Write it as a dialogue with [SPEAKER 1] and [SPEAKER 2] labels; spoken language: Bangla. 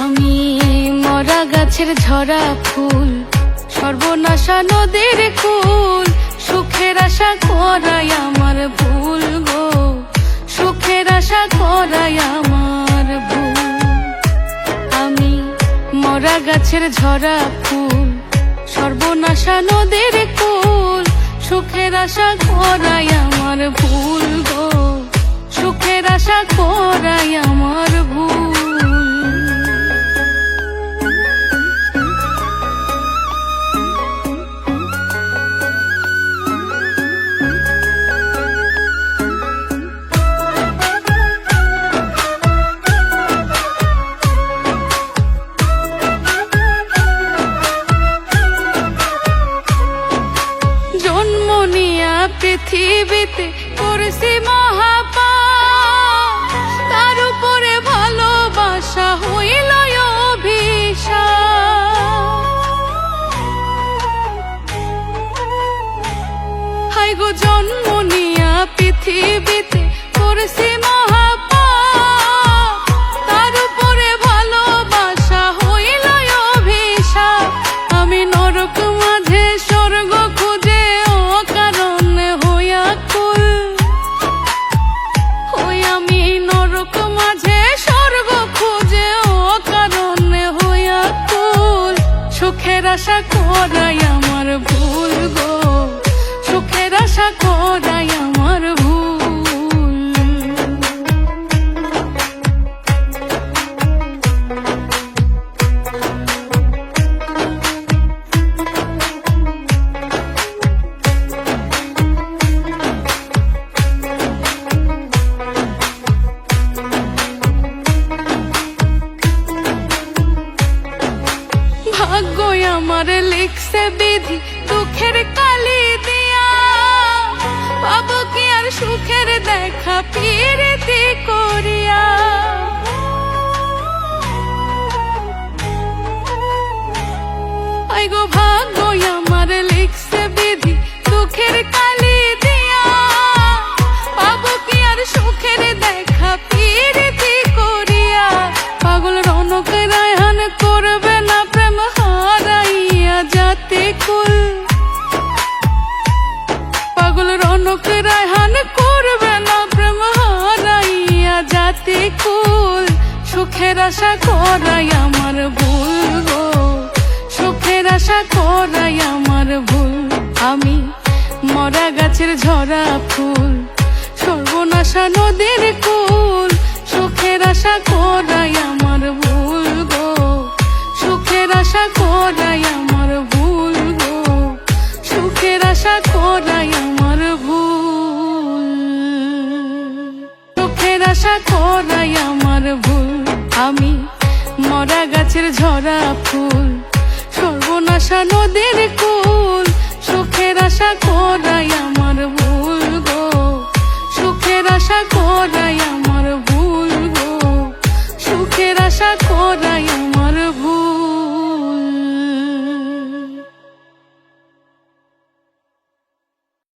[SPEAKER 1] আমি মরা গাছের ঝরা ফুল, সর্বনাশা নদীর কুল, সুখের আশা করাই আমার ভুল গো, সুখের আশা করাই আমার ভুল। আমি মরা গাছের ঝরা ফুল, সর্বনাশা নদীর কুল, সুখের আশা করাই আমার ভুল গো, সুখের আশা করাই আমার ভুল। জন্ম নিয়া পৃথিবীতে করেছি মহাপাপ, তার উপরে ভালোবাসা হইল অভিশাপ। হাই গো জন্ম নিয়া পৃথিবীতে করেছি মহাপাপ, তার উপরে ভালোবাসা হইল অভিশাপ। আমি নরক মাঝে স্বর্গ খুঁজে অকারণে হইয়া কুল, ওই আমি নরক মাঝে স্বর্গ খুঁজে অকারণে হইয়া কুল। সুখের আশা করাই আমার ভুল গো, সুখের আশা করাই আমার ভুল। ভাগ্যই আমার লিখছে বিধি দুঃখের কালি দিয়া, পাবো কি আর সুখের দেখা প্রীতি করিয়া। আই গো ভাগ্যই আমার লিখছে বিধি দুঃখের কালি দিয়া, পাবো কি আর সুখের দেখা প্রীতি করিয়া। পাগল রনক রায়হান করবে না প্রেম হারাইয়া যাতে কুল, পাগল রনক রায়হান করবে না প্রেম হারাইয়া যাতে কুল। সুখের আশা করাই আমার ভুল গো, সুখের আশা করাই আমার ভুল। আমি মরা গাছের ঝরা ফুল, সর্বনাশা নদীর কুল, সুখের আশা করাই আমার ভুল গো, সুখের আশা করাই আমার ভুল গো, সুখের আশা করাই আমার ভুল, সুখের আশা করাই আমার ভুল। আমি মরা গাছের ঝরা ফুল, সর্বনাশা নদীর কুল, সুখের আশা করাই আমার ভুল গো, সুখের আশা করাই আমার ভুল গো, সুখের আশা করাই আমার